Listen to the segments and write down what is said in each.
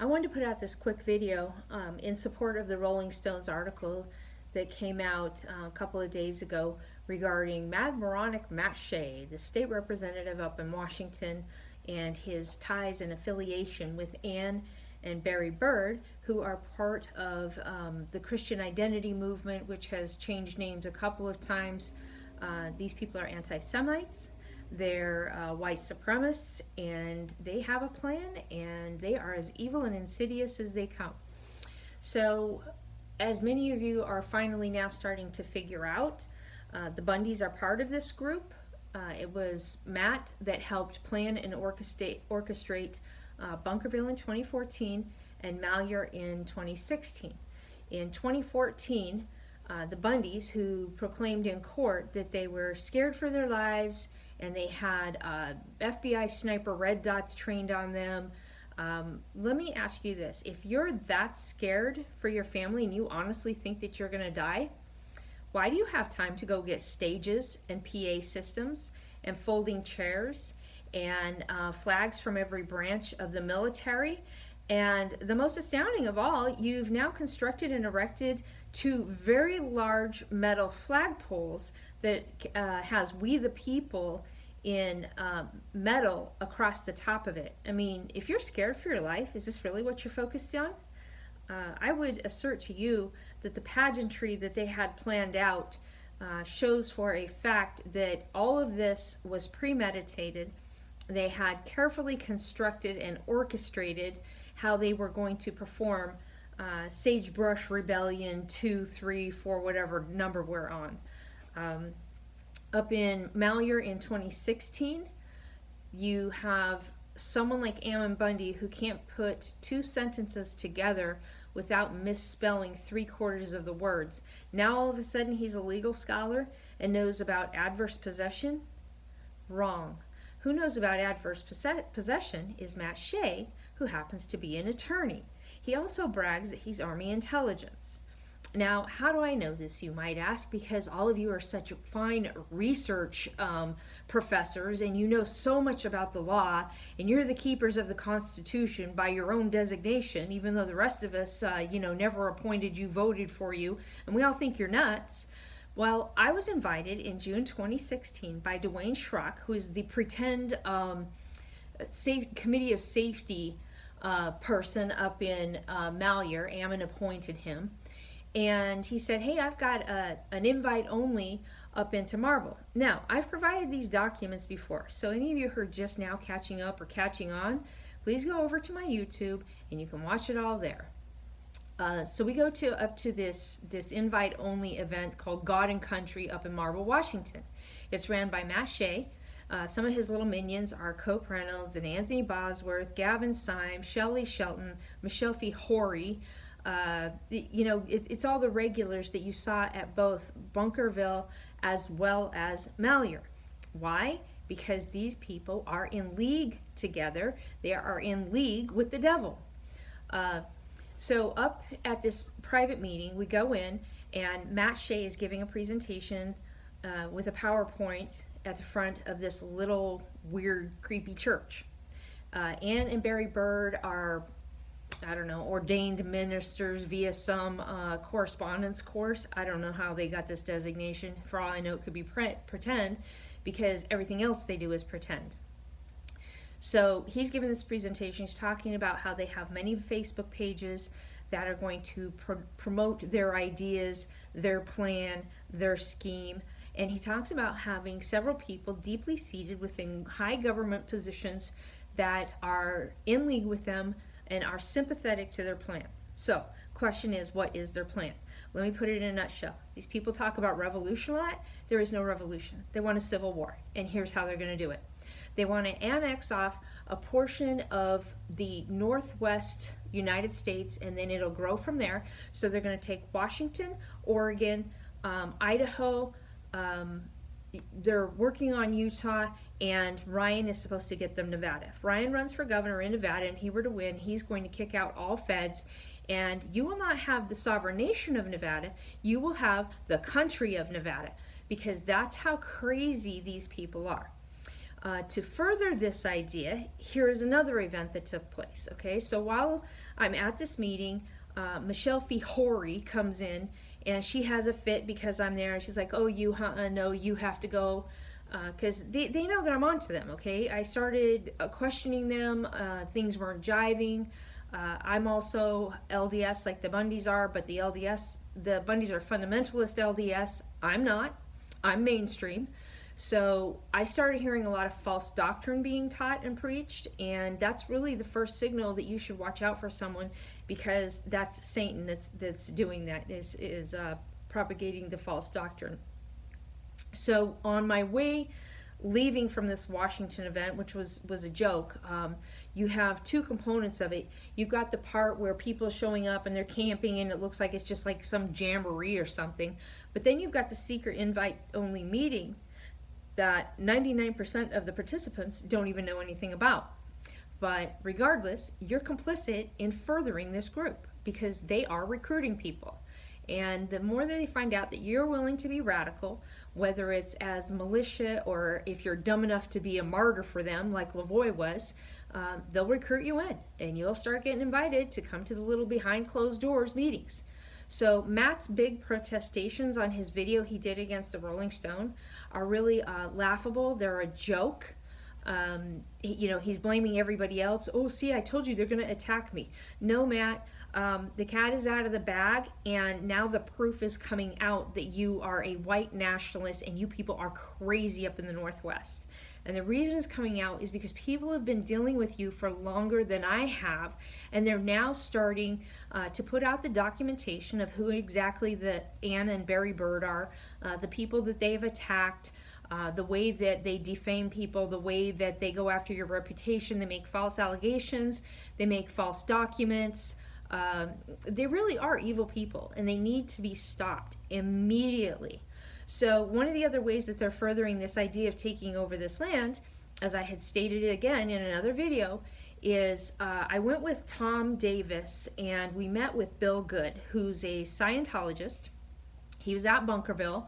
I wanted to put out this quick video in support of the Rolling Stones article that came out a couple of days ago regarding Mad Moronic Matt Shea, the state representative up in Washington, and his ties and affiliation with Ann and Barry Bird, who are part of the Christian Identity movement, which has changed names a couple of times. These people are anti-Semites. They're white supremacists, and they have a plan, and they are as evil and insidious as they come. So, as many of you are finally now starting to figure out, the Bundys are part of this group. It was Matt that helped plan and orchestrate Bunkerville in 2014 and Malheur in 2016. In 2014, the Bundys, who proclaimed in court that they were scared for their lives and they had FBI sniper red dots trained on them. Let me ask you this. If you're that scared for your family and you honestly think that you're going to die, why do you have time to go get stages and PA systems and folding chairs and flags from every branch of the military? And the most astounding of all, you've now constructed and erected two very large metal flagpoles that has "We the People" in metal across the top of it. I mean, if you're scared for your life, is this really what you're focused on? I would assert to you that the pageantry that they had planned out shows for a fact that all of this was premeditated. They had carefully constructed and orchestrated how they were going to perform Sagebrush Rebellion 2, 3, 4, whatever number we're on. Up in Malheur in 2016, you have someone like Ammon Bundy who can't put two sentences together without misspelling 3/4 of the words. Now all of a sudden he's a legal scholar and knows about adverse possession? Wrong. Who knows about adverse possession is Matt Shea, who happens to be an attorney. He also brags that he's Army intelligence. Now, how do I know this, you might ask? Because all of you are such fine research professors, and you know so much about the law, and you're the keepers of the Constitution by your own designation, even though the rest of us, never appointed you, voted for you, and we all think you're nuts. Well, I was invited in June 2016 by Dwayne Schrock, who is the pretend Committee of Safety person up in Malheur. Ammon appointed him. And he said, hey, I've got an invite only up into Marble. Now, I've provided these documents before, so any of you who are just now catching up or catching on, please go over to my YouTube and you can watch it all there. So we go up to this invite only event called God and Country up in Marble, Washington. It's ran by Matt Shea. Some of his little minions are Cope Reynolds and Anthony Bosworth, Gavin Syme, Shelley Shelton, Michelle Fee Horry. It's all the regulars that you saw at both Bunkerville as well as Malheur. Why? Because these people are in league together. They are in league with the devil. So up at this private meeting, we go in, and Matt Shea is giving a presentation with a PowerPoint at the front of this little weird, creepy church. Ann and Barry Bird are, ordained ministers via some correspondence course. I don't know how they got this designation. For all I know, it could be pretend, because everything else they do is pretend. So he's giving this presentation. He's talking about how they have many Facebook pages that are going to promote their ideas, their plan, their scheme. And he talks about having several people deeply seated within high government positions that are in league with them and are sympathetic to their plan. So, question is, what is their plan? Let me put it in a nutshell. These people talk about revolution a lot. There is no revolution. They want a civil war, and here's how they're going to do it. They want to annex off a portion of the northwest United States, and then it'll grow from there. So they're going to take Washington, Oregon, Idaho. They're working on Utah, and Ryan is supposed to get them Nevada. If Ryan runs for governor in Nevada and he were to win, he's going to kick out all feds, and you will not have the sovereign nation of Nevada. You will have the country of Nevada, because that's how crazy these people are. To further this idea, here's another event that took place. Okay, so while I'm at this meeting, Michelle Fihori comes in and she has a fit because I'm there. And she's like, "Oh, you, no, you have to go," because they know that I'm onto them. Okay, I started questioning them. Things weren't jiving. I'm also LDS like the Bundys are, but the Bundys are fundamentalist LDS. I'm not. I'm mainstream. So I started hearing a lot of false doctrine being taught and preached, and that's really the first signal that you should watch out for someone, because that's Satan that's doing that, is propagating the false doctrine. So on my way leaving from this Washington event, which was a joke, you have two components of it. You've got the part where people are showing up and they're camping and it looks like it's just like some jamboree or something, but then you've got the secret invite only meeting that 99% of the participants don't even know anything about. But regardless, you're complicit in furthering this group because they are recruiting people. And the more that they find out that you're willing to be radical, whether it's as militia or if you're dumb enough to be a martyr for them, like Lavoie was, they'll recruit you in and you'll start getting invited to come to the little behind closed doors meetings. So Matt's big protestations on his video he did against the Rolling Stone are really laughable. They're a joke. He's blaming everybody else. "Oh, see, I told you they're going to attack me." No, Matt, the cat is out of the bag, and now the proof is coming out that you are a white nationalist and you people are crazy up in the Northwest. And the reason it's coming out is because people have been dealing with you for longer than I have, and they're now starting to put out the documentation of who exactly the Anna and Barry Bird are, the people that they've attacked, the way that they defame people, the way that they go after your reputation. They make false allegations, they make false documents. They really are evil people, and they need to be stopped immediately. So one of the other ways that they're furthering this idea of taking over this land, as I had stated it again in another video, is I went with Tom Davis and we met with Bill Good, who's a Scientologist. He was at Bunkerville.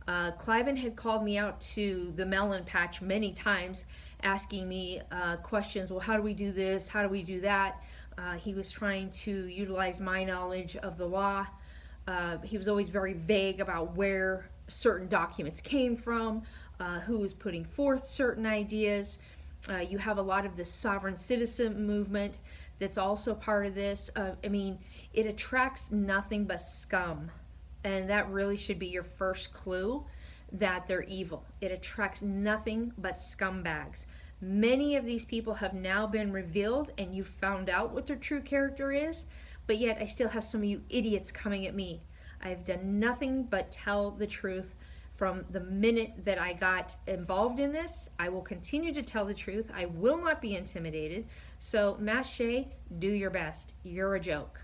Cliven had called me out to the melon patch many times, asking me questions. Well, how do we do this? How do we do that? He was trying to utilize my knowledge of the law. He was always very vague about where certain documents came from, who was putting forth certain ideas. You have a lot of the sovereign citizen movement that's also part of this. It attracts nothing but scum, and that really should be your first clue that they're evil. It attracts nothing but scumbags. Many of these people have now been revealed and you've found out what their true character is, but yet I still have some of you idiots coming at me. I've done nothing but tell the truth from the minute that I got involved in this. I will continue to tell the truth. I will not be intimidated. So Matt Shea, do your best. You're a joke.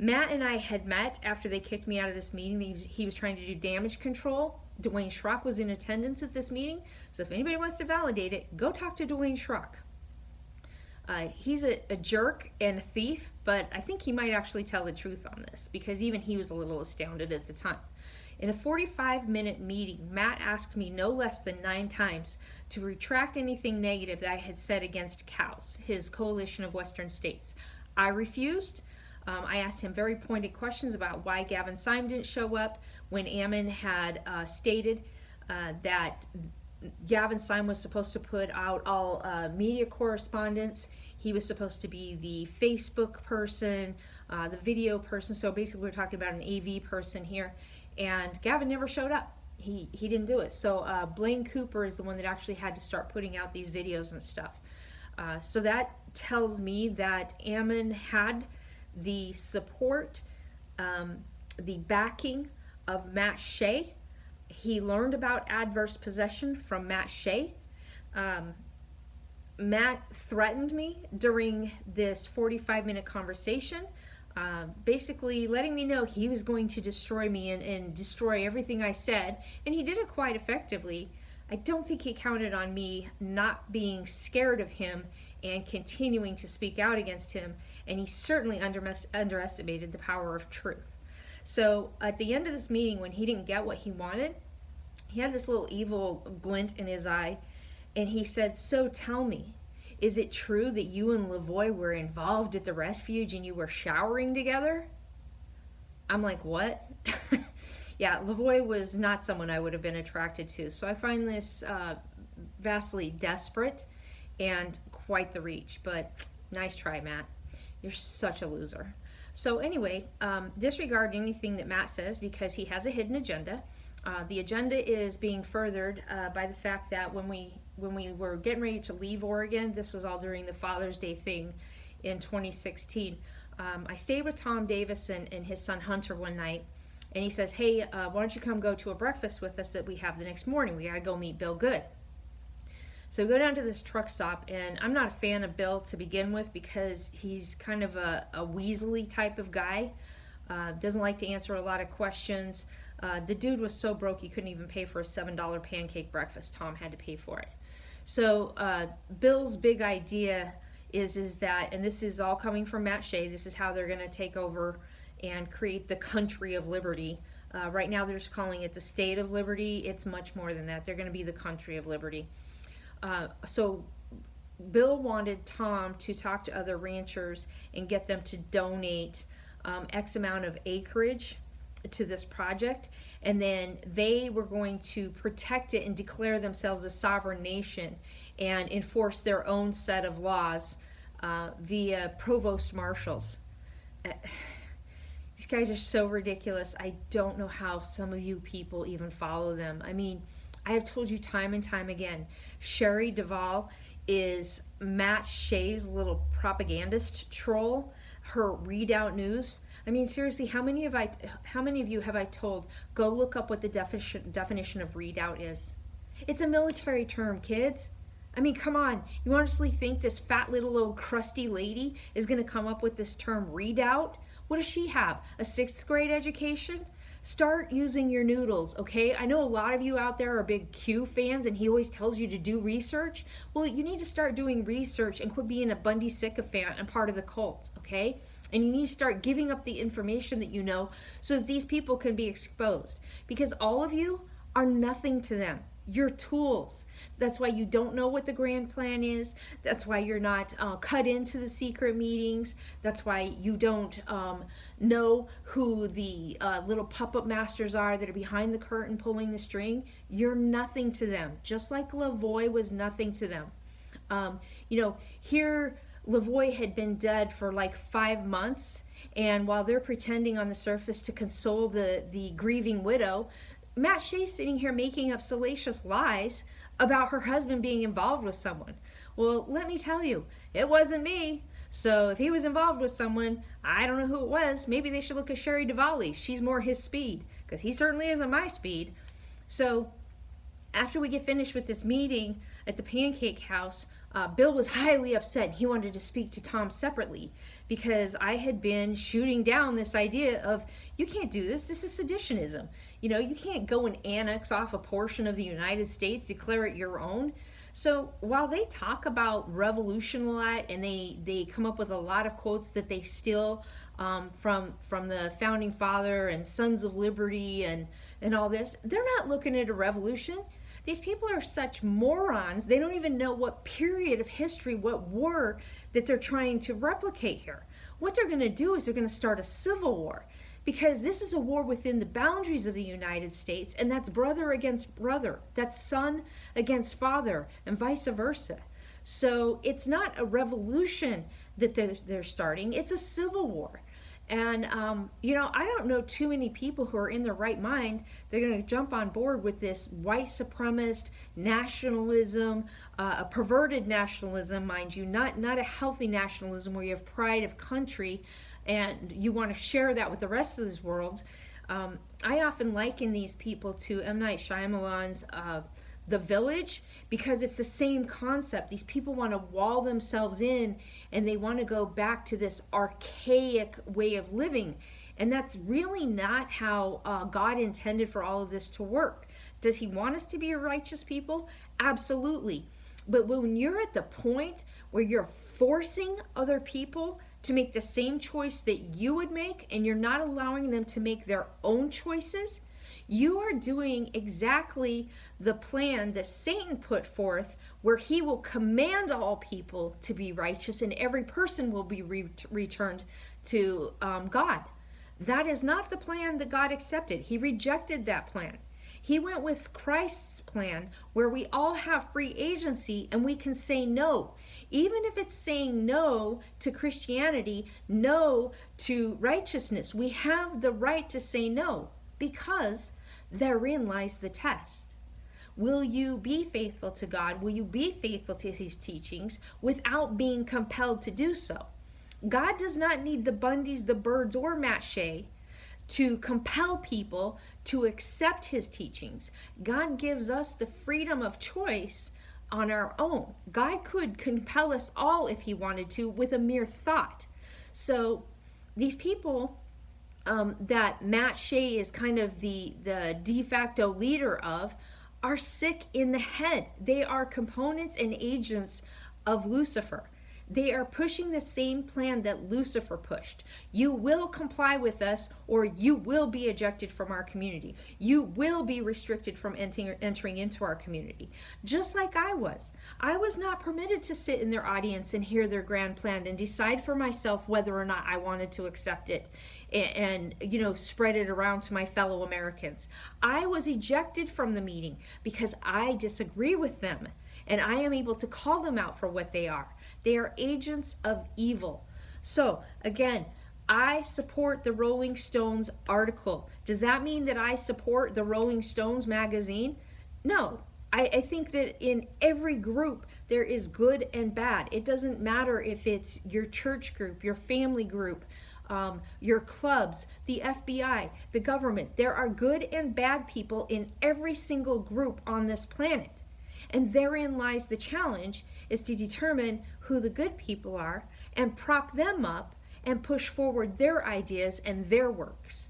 Matt and I had met after they kicked me out of this meeting. He was trying to do damage control. Dwayne Schrock was in attendance at this meeting. So if anybody wants to validate it, go talk to Dwayne Schrock. He's a jerk and a thief, but I think he might actually tell the truth on this because even he was a little astounded at the time. In a 45-minute meeting, Matt asked me no less than 9 times to retract anything negative that I had said against COWS, his coalition of Western states. I refused. I asked him very pointed questions about why Gavin Syme didn't show up when Ammon had stated that Gavin Syme was supposed to put out all media correspondence. He was supposed to be the Facebook person, the video person. So basically we're talking about an AV person here. And Gavin never showed up. He didn't do it. So Blaine Cooper is the one that actually had to start putting out these videos and stuff. So that tells me that Ammon had the support, the backing of Matt Shea. He learned about adverse possession from Matt Shea. Matt threatened me during this 45-minute conversation, basically letting me know he was going to destroy me and destroy everything I said, and he did it quite effectively. I don't think he counted on me not being scared of him and continuing to speak out against him, and he certainly underestimated the power of truth. So at the end of this meeting, when he didn't get what he wanted, he had this little evil glint in his eye, And he said, so tell me, is it true that you and Lavoie were involved at the refuge and you were showering together? I'm like, what? Yeah, Lavoie was not someone I would have been attracted to. So I find this vastly desperate and quite the reach. But nice try, Matt. You're such a loser. So anyway, disregard anything that Matt says because he has a hidden agenda. The agenda is being furthered by the fact that when we were getting ready to leave Oregon, this was all during the Father's Day thing in 2016. I stayed with Tom Davis and his son Hunter one night, and he says, hey, why don't you come go to a breakfast with us that we have the next morning? We gotta go meet Bill Good. So we go down to this truck stop, and I'm not a fan of Bill to begin with because he's kind of a weaselly type of guy. Doesn't like to answer a lot of questions. The dude was so broke he couldn't even pay for a $7 pancake breakfast. Tom had to pay for it. So Bill's big idea is that, and this is all coming from Matt Shea, this is how they're going to take over and create the country of liberty. Right now they're just calling it the state of liberty. It's much more than that. They're going to be the country of liberty. So Bill wanted Tom to talk to other ranchers and get them to donate X amount of acreage to this project, and then they were going to protect it and declare themselves a sovereign nation and enforce their own set of laws via provost marshals. These guys are so ridiculous. I don't know how some of you people even follow them. I mean, I have told you time and time again, Sherry Duvall is Matt Shea's little propagandist troll, her readout news. I mean, seriously, how many of you have I told, go look up what the definition of readout is? It's a military term, kids. I mean, come on. You honestly think this fat little old crusty lady is going to come up with this term readout? What does she have? A 6th grade education? Start using your noodles, okay? I know a lot of you out there are big Q fans and he always tells you to do research. Well, you need to start doing research and quit being a Bundy sycophant and part of the cult, okay? And you need to start giving up the information that you know so that these people can be exposed. Because all of you are nothing to them. You're tools. That's why you don't know what the grand plan is. That's why you're not cut into the secret meetings. That's why you don't know who the little puppet masters are that are behind the curtain pulling the string. You're nothing to them, just like Lavoie was nothing to them. Here Lavoie had been dead for like 5 months, and while they're pretending on the surface to console the grieving widow, Matt Shea's sitting here making up salacious lies about her husband being involved with someone. Well, let me tell you, it wasn't me. So if he was involved with someone, I don't know who it was. Maybe they should look at Sherry Duvall. She's more his speed, because he certainly isn't my speed. So after we get finished with this meeting at the Pancake House, Bill was highly upset. He wanted to speak to Tom separately because I had been shooting down this idea of, you can't do this. This is seditionism. You can't go and annex off a portion of the United States, declare it your own. So while they talk about revolution a lot and they come up with a lot of quotes that they steal from the Founding Father and Sons of Liberty and all this, they're not looking at a revolution. These people are such morons, they don't even know what period of history, what war that they're trying to replicate here. What they're going to do is they're going to start a civil war, because this is a war within the boundaries of the United States, and that's brother against brother, that's son against father, and vice versa. So it's not a revolution that they're starting, it's a civil war. And, I don't know too many people who are in their right mind. They're going to jump on board with this white supremacist nationalism, a perverted nationalism, mind you, not a healthy nationalism where you have pride of country and you want to share that with the rest of this world. I often liken these people to M. Night Shyamalan's The Village, because it's the same concept. These people want to wall themselves in and they want to go back to this archaic way of living, and that's really not how God intended for all of this to work. Does he want us to be a righteous people? Absolutely. But when you're at the point where you're forcing other people to make the same choice that you would make, and you're not allowing them to make their own choices, you are doing exactly the plan that Satan put forth where he will command all people to be righteous and every person will be returned to God. That is not the plan that God accepted. He rejected that plan. He went with Christ's plan where we all have free agency and we can say no. Even if it's saying no to Christianity, no to righteousness, we have the right to say no because therein lies the test. Will you be faithful to God? Will you be faithful to his teachings without being compelled to do so? God does not need the Bundys, the Byrds, or Matt Shea to compel people to accept his teachings. God gives us the freedom of choice on our own. God could compel us all if he wanted to with a mere thought. So these people that Matt Shea is kind of the de facto leader of are sick in the head. They are components and agents of Lucifer. They are pushing the same plan that Lucifer pushed. You will comply with us or you will be ejected from our community. You will be restricted from entering into our community. Just like I was. I was not permitted to sit in their audience and hear their grand plan and decide for myself whether or not I wanted to accept it and spread it around to my fellow Americans. I was ejected from the meeting because I disagree with them and I am able to call them out for what they are. They are agents of evil. So, again, I support the Rolling Stones article. Does that mean that I support the Rolling Stones magazine? No. I think that in every group there is good and bad. It doesn't matter if it's your church group, your family group, your clubs, the FBI, the government. There are good and bad people in every single group on this planet. And therein lies the challenge, is to determine who the good people are and prop them up and push forward their ideas and their works.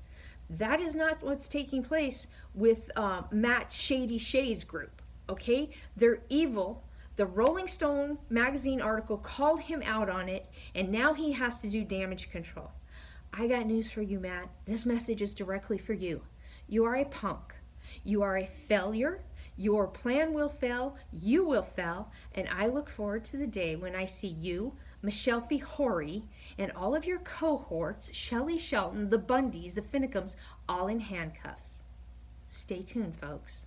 That is not what's taking place with Matt Shady Shea's group, okay? They're evil. The Rolling Stone magazine article called him out on it, and now he has to do damage control. I got news for you, Matt. This message is directly for you. You are a punk. You are a failure. Your plan will fail, you will fail, and I look forward to the day when I see you, Michelle Fihori, and all of your cohorts, Shelley Shelton, the Bundys, the Finicums, all in handcuffs. Stay tuned, folks.